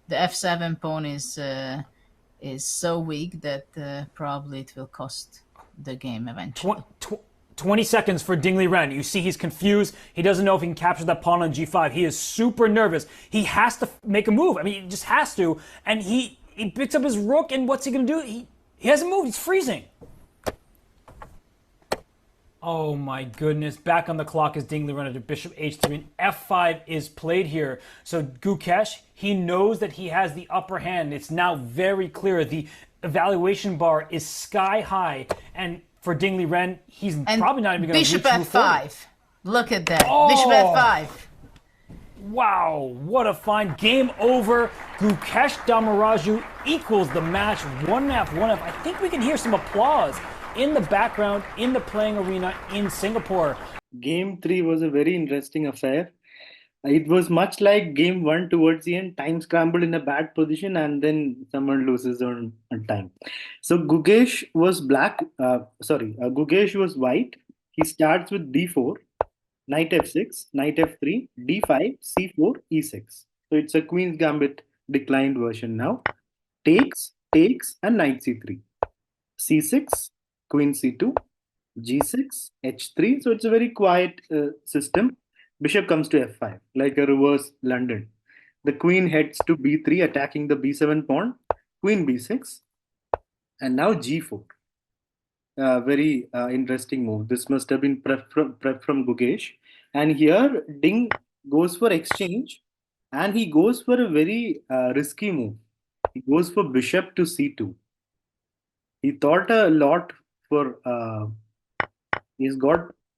the f7 pawn is so weak that probably it will cost the game eventually. 20 seconds for Ding Liren. You see he's confused. He doesn't know if he can capture that pawn on g5. He is super nervous. He has to make a move. I mean, he just has to. And he picks up his rook, and what's he going to do? He hasn't moved. He's freezing. Oh my goodness. Back on the clock is Ding Liren to bishop h3, and f5 is played here. So Gukesh, he knows that he has the upper hand. It's now very clear. The evaluation bar is sky high, and for Ding Liren, he's probably not even going to reach bishop f5. Look at that. Oh! Bishop f5. Wow, what a find. Game over. Gukesh Damaraju equals the match. 1F, 1F. I think we can hear some applause in the background, in the playing arena in Singapore. Game 3 was a very interesting affair. It was much like game 1 towards the end, time scrambled in a bad position and then someone loses on time. So Gukesh was Gukesh was white. He starts with d4, knight f6, knight f3, d5, c4, e6. So it's a queen's gambit declined version now. Takes, and knight c3. c6, queen c2, g6, h3. So it's a very quiet system. Bishop comes to f5, like a reverse London. The queen heads to b3, attacking the b7 pawn. Queen b6, and now g4. Very interesting move. This must have been prep from Gukesh. And here, Ding goes for exchange, and he goes for a very risky move. He goes for bishop to c2. He thought a lot for.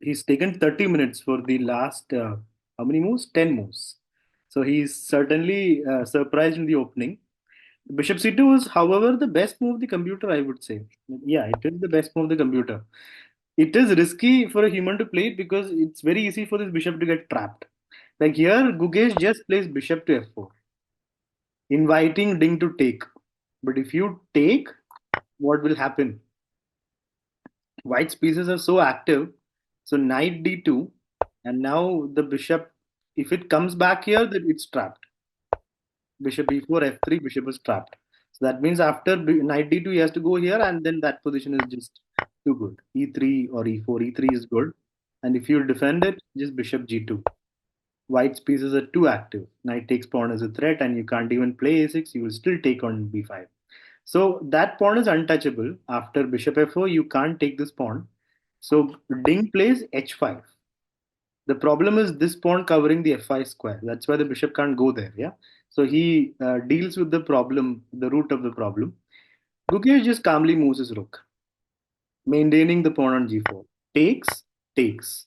He's taken 30 minutes for the last how many moves? 10 moves. So he's certainly surprised in the opening. Bishop c2 was, however, the best move of the computer, I would say. Yeah, it is the best move of the computer. It is risky for a human to play it because it's very easy for this bishop to get trapped. Like here, Gukesh just plays bishop to f4, inviting Ding to take. But if you take, what will happen? White's pieces are so active. So knight d2, and now the bishop, if it comes back here, then it's trapped. Bishop e4, f3, bishop is trapped. So that means after knight d2, he has to go here, and then that position is just too good. e3 or e4, e3 is good. And if you defend it, just bishop g2. White's pieces are too active. Knight takes pawn as a threat, and you can't even play a6. You will still take on b5. So that pawn is untouchable. After bishop f4, you can't take this pawn. So Ding plays h5. The problem is this pawn covering the f5 square. That's why the bishop can't go there. Yeah. So he deals with the problem, the root of the problem. Gukesh just calmly moves his rook, maintaining the pawn on g4. Takes.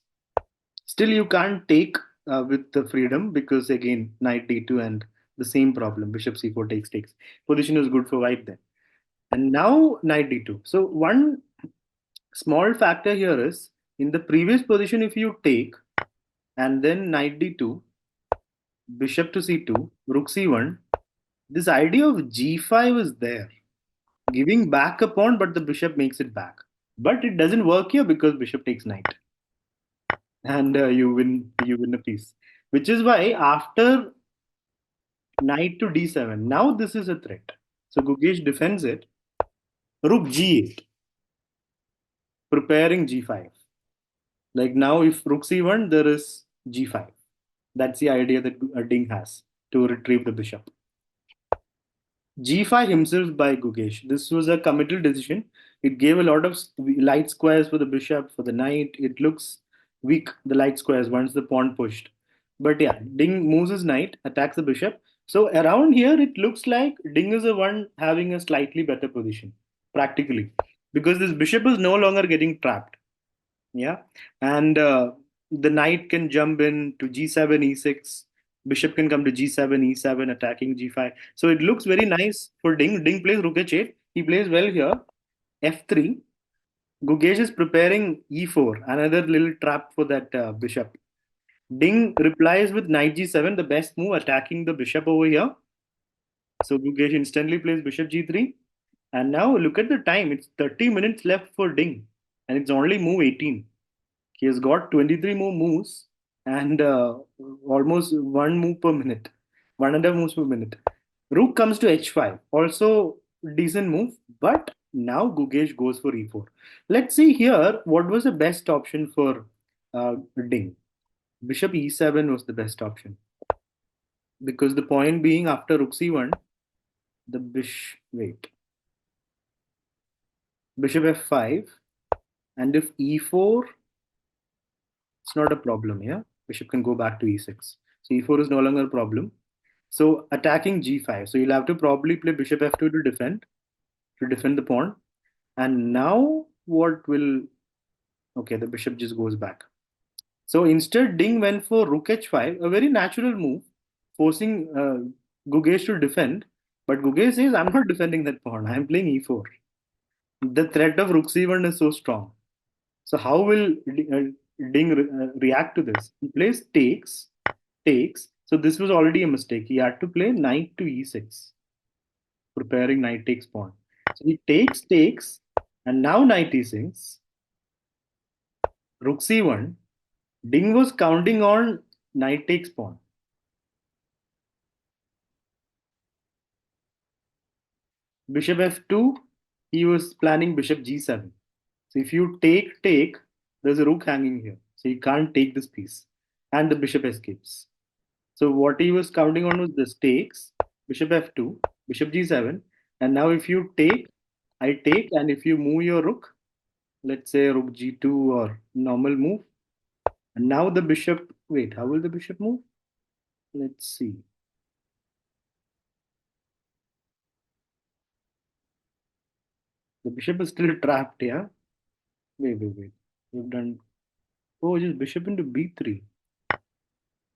Still, you can't take with the freedom because again, knight d2 and the same problem. Bishop c4 takes. Position is good for white then. And now knight d2. So one small factor here is in the previous position, if you take and then knight d2, bishop to c2, rook c1, this idea of g5 is there, giving back a pawn, but the bishop makes it back. But it doesn't work here because bishop takes knight, and you win a piece. Which is why after knight to d7, now this is a threat. So Gukesh defends it. Rook g8, preparing g5. Like now, if rook c1, there is g5. That's the idea that Ding has to retrieve the bishop. g5 himself by Gukesh. This was a committal decision. It gave a lot of light squares for the bishop, for the knight. It looks weak, the light squares, once the pawn pushed. But yeah, Ding moves his knight, attacks the bishop. So around here, it looks like Ding is the one having a slightly better position, practically, because this bishop is no longer getting trapped. Yeah, and the knight can jump in to g7, e6. Bishop can come to g7, e7, attacking g5. So it looks very nice for Ding. Ding plays rook h8. He plays well here. f3. Gukesh is preparing e4, another little trap for that bishop. Ding replies with knight g7, the best move, attacking the bishop over here. So Gukesh instantly plays bishop g3. And now look at the time. It's 30 minutes left for Ding. And it's only move 18. He has got 23 more moves and almost one move per minute, 1.5 moves per minute. Rook comes to h5. Also decent move, but now Gukesh goes for e4. Let's see here what was the best option for Ding. Bishop e7 was the best option because the point being after rook c1, the bishop f5, and if e4, it's not a problem. Yeah, bishop can go back to e6. So e4 is no longer a problem. So attacking g5. So you'll have to probably play bishop f2 to defend the pawn. And now what will? Okay, the bishop just goes back. So instead, Ding went for rook h5, a very natural move, forcing Gukesh to defend. But Gukesh says, "I'm not defending that pawn. I'm playing e4." The threat of rook c1 is so strong. So how will Ding react to this? He plays takes. So this was already a mistake. He had to play knight to e6, preparing knight takes pawn. So he takes, and now knight e6, rook c1. Ding was counting on knight takes pawn. Bishop f2, he was planning bishop g7. So if you take, there's a rook hanging here. So you can't take this piece. And the bishop escapes. So what he was counting on was this takes, bishop f2, bishop g7. And now if you take, I take, and if you move your rook, let's say rook g2 or normal move, and now the bishop, wait, how will the bishop move? Let's see. The bishop is still trapped, yeah? Wait. We've done, oh, just bishop into b3.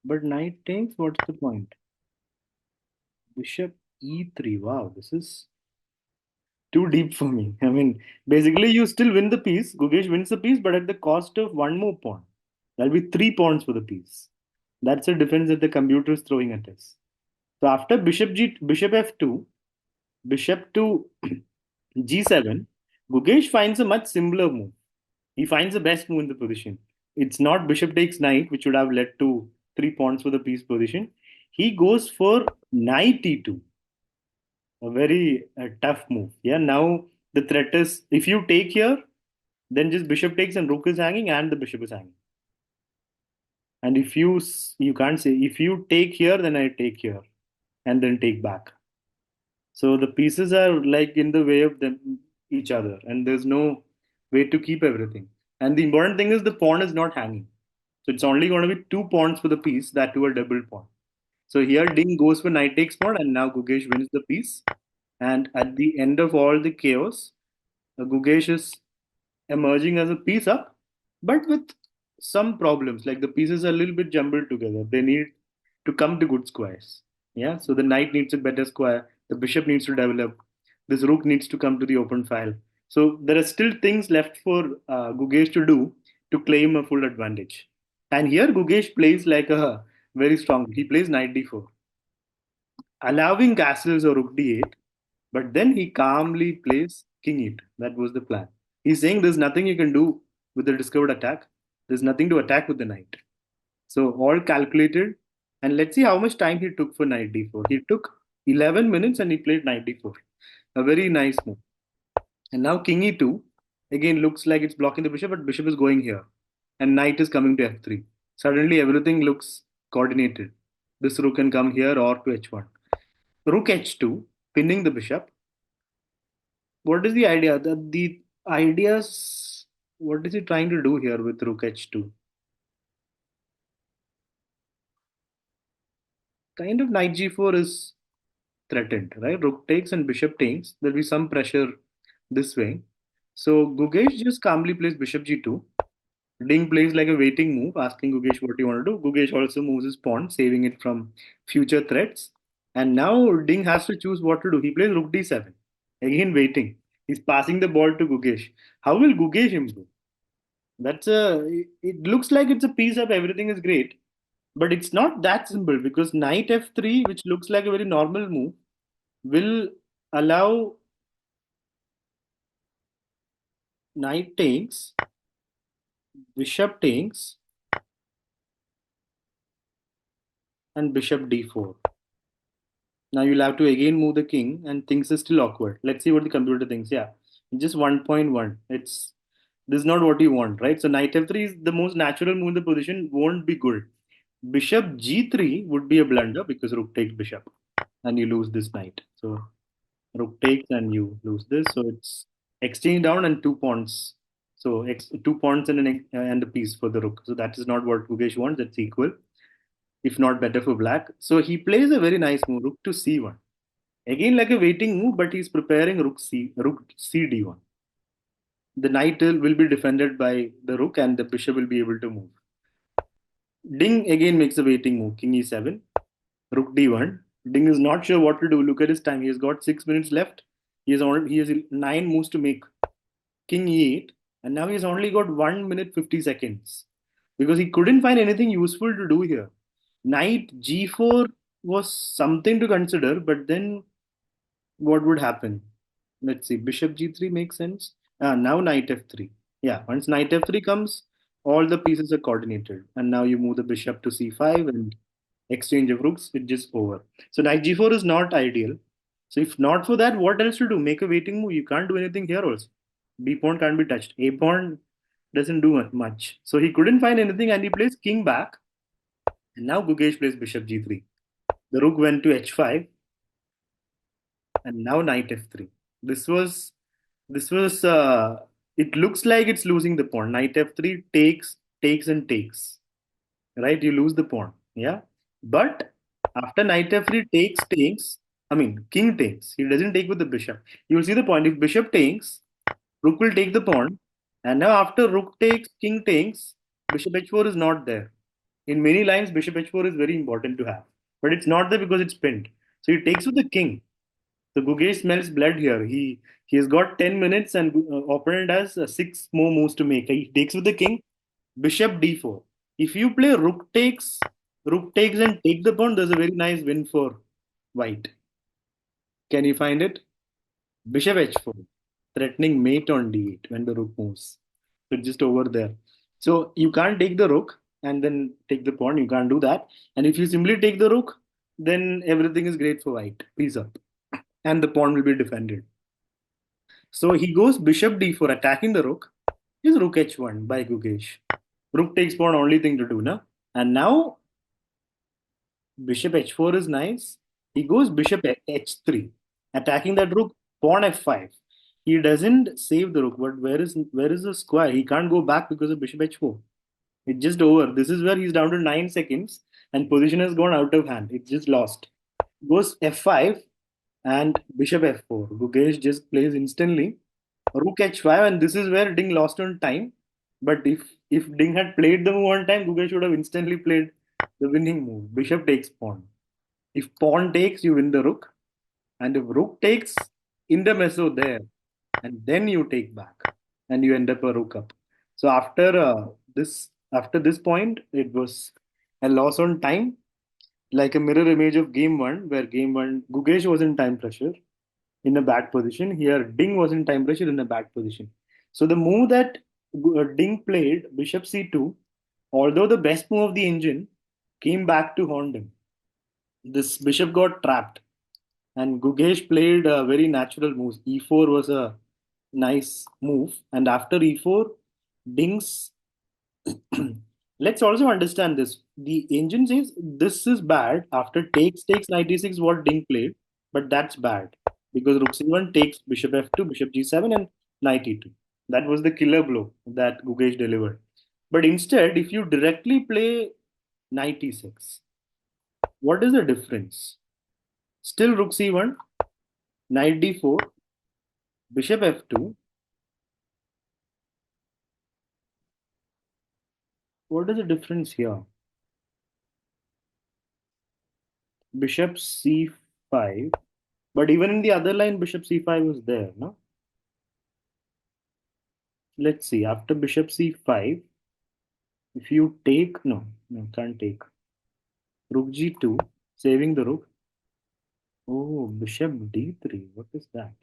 But knight takes, what's the point? Bishop e3. Wow, this is too deep for me. I mean, basically, you still win the piece. Gukesh wins the piece, but at the cost of one more pawn. There'll be 3 pawns for the piece. That's the defense that the computer is throwing at us. So after bishop f2, bishop to g7, Gukesh finds a much simpler move. He finds the best move in the position. It's not bishop takes knight, which would have led to 3 pawns for the piece position. He goes for knight e2, a very tough move. Yeah, now the threat is if you take here, then just bishop takes and rook is hanging and the bishop is hanging. And if you can't say if you take here, then I take here and then take back. So the pieces are like in the way of them each other, and there's no way to keep everything. And the important thing is the pawn is not hanging. So it's only going to be 2 pawns for the piece, that to a double pawn. So here Ding goes for knight takes pawn, and now Gukesh wins the piece. And at the end of all the chaos, Gukesh is emerging as a piece up, but with some problems. Like the pieces are a little bit jumbled together. They need to come to good squares. Yeah, so the knight needs a better square. The bishop needs to develop. This rook needs to come to the open file. So there are still things left for Gukesh to do to claim a full advantage. And here Gukesh plays like a very strong. He plays knight d4, allowing castles or rook d8, but then he calmly plays king e2. That was the plan. He's saying there's nothing you can do with the discovered attack. There's nothing to attack with the knight. So all calculated. And let's see how much time he took for knight d4. He took 11 minutes and he played knight d4. A very nice move. And now king e2 again looks like it's blocking the bishop, but bishop is going here. And knight is coming to f3. Suddenly everything looks coordinated. This rook can come here or to h1. Rook h2, pinning the bishop. What is the idea? The ideas. What is he trying to do here with rook h2? Kind of knight g4 is threatened, right? Rook takes and bishop takes. There'll be some pressure this way. So Gukesh just calmly plays bishop g2. Ding plays like a waiting move, asking Gukesh what you want to do. Gukesh also moves his pawn, saving it from future threats. And now Ding has to choose what to do. He plays rook d7. Again waiting. He's passing the ball to Gukesh. How will Gukesh improve? It looks like it's a piece of everything is great, but it's not that simple because knight f3, which looks like a very normal move, will allow knight takes, bishop takes, and bishop d4. Now you'll have to again move the king, and things are still awkward. Let's see what the computer thinks. Yeah, just 1.1. It's this is not what you want, right? So knight f3 is the most natural move in the position. Won't be good. Bishop g3 would be a blunder because rook takes bishop, and you lose this knight. So rook takes, and you lose this. So it's exchange down and two pawns. So two pawns and a piece for the rook. So that is not what Gukesh wants. It's equal, if not better for black. So he plays a very nice move, rook to c1. Again, like a waiting move, but he's preparing rook c d1. The knight will be defended by the rook, and the bishop will be able to move. Ding again makes a waiting move, king e7, rook d1. Ding is not sure what to do. Look at his time. He has got 6 minutes left. He has 9 moves to make. King e8, and now he's only got 1 minute 50 seconds because he couldn't find anything useful to do here. Knight g4 was something to consider, but then what would happen? Let's see. Bishop g3 makes sense. Now knight f3. Yeah, once knight f3 comes, all the pieces are coordinated. And now you move the bishop to c5 and exchange of rooks, it's just over. So knight g4 is not ideal. So if not for that, what else to do? Make a waiting move. You can't do anything here also. B pawn can't be touched. A pawn doesn't do much. So he couldn't find anything and he plays king back. And now Gukesh plays bishop g3. The rook went to h5 and now knight f3. This was this was it looks like it's losing the pawn. Knight f3 takes and takes. Right? You lose the pawn. Yeah. But after knight f3 takes, I mean king takes. He doesn't take with the bishop. You will see the point. If bishop takes, rook will take the pawn. And now after rook takes, king takes, bishop h4 is not there. In many lines, bishop h4 is very important to have. But it's not there because it's pinned. So he takes with the king. So Gugesh smells blood here. He has got 10 minutes and opponent has 6 more moves to make. He takes with the king, bishop d4. If you play rook takes and take the pawn, there's a very nice win for white. Can you find it? Bishop h4, threatening mate on d8 when the rook moves. So it's just over there. So you can't take the rook and then take the pawn. You can't do that. And if you simply take the rook, then everything is great for white. Peace up. And the pawn will be defended. So he goes bishop d4, attacking the rook. Is rook h1 by Gukesh. Rook takes pawn, only thing to do, na? And now bishop h4 is nice. He goes bishop h3, attacking that rook, pawn f5. He doesn't save the rook, but where is the square? He can't go back because of bishop h4. It's just over. This is where he's down to 9 seconds, and position has gone out of hand. It's just lost. Goes f5 and bishop f4. Gukesh just plays instantly. Rook h5, and this is where Ding lost on time. But if Ding had played the move on time, Gukesh should have instantly played the winning move. Bishop takes pawn. If pawn takes, you win the rook. And if rook takes, intermezzo there. And then you take back. And you end up a rook up. So after this point, it was a loss on time, like a mirror image of game one, where game one, Gukesh was in time pressure in a bad position. Here, Ding was in time pressure in a bad position. So the move that Ding played, Bishop C2, although the best move of the engine, came back to haunt him. This bishop got trapped, and Gugesh played a very natural moves. E4 was a nice move, and after E4, Ding's. Let's also understand this. The engine says this is bad. After takes 96, what Ding played, but that's bad because Rook C1 takes Bishop F2, Bishop G7, and Knight E2. That was the killer blow that Gugesh delivered. But instead, if you directly play Knight E6, what is the difference? Still Rook C1, Knight D4, Bishop F2. What is the difference here? Bishop C5. But even in the other line, Bishop C5 was there, no? Let's see. After Bishop C5, if you take, no, can't take. Rook G2, saving the rook. Oh, Bishop D3. What is that?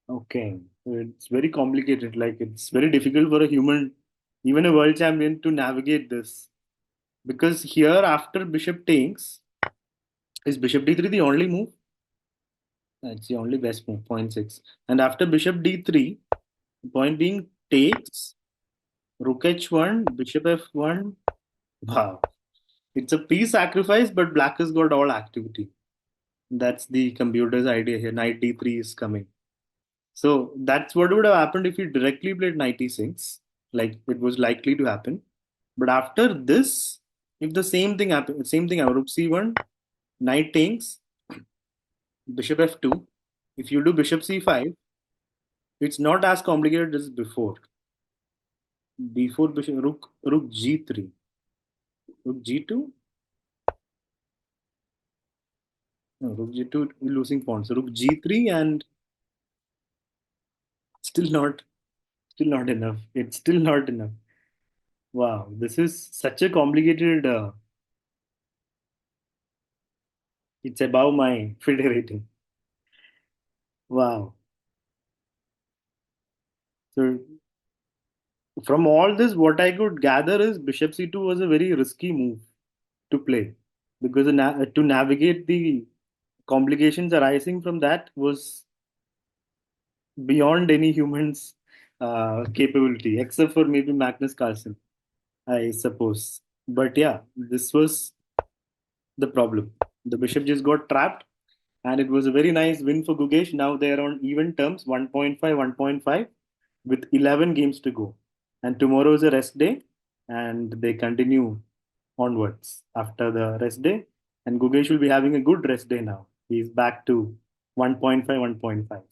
Okay, so it's very complicated. Like it's very difficult for a human, even a world champion, to navigate this. Because here, after bishop takes, is bishop d3 the only move? That's the only best move, point 0.6. And after bishop d3, point being takes, rook h1, bishop f1. Wow. It's a piece sacrifice, but black has got all activity. That's the computer's idea here. Knight d3 is coming. So that's what would have happened if he directly played knight e6, like it was likely to happen. But after this, if the same thing happens, same thing, rook c1, knight takes, bishop f2. If you do bishop c5, it's not as complicated as before. Before bishop rook g3, rook g2. No, rook g2 losing pawn. So rook g3 and still not, still not enough. It's still not enough. Wow, this is such a complicated. It's above my FIDE rating. Wow. So from all this, what I could gather is bishop c2 was a very risky move to play because to navigate the complications arising from that was beyond any human's capability, except for maybe Magnus Carlsen, I suppose. But yeah, this was the problem. The bishop just got trapped, and it was a very nice win for Gukesh. Now they are on even terms, 1.5, 1.5, with 11 games to go. And tomorrow is a rest day, and they continue onwards after the rest day. And Gukesh will be having a good rest day now. He's back to 1.5, 1.5.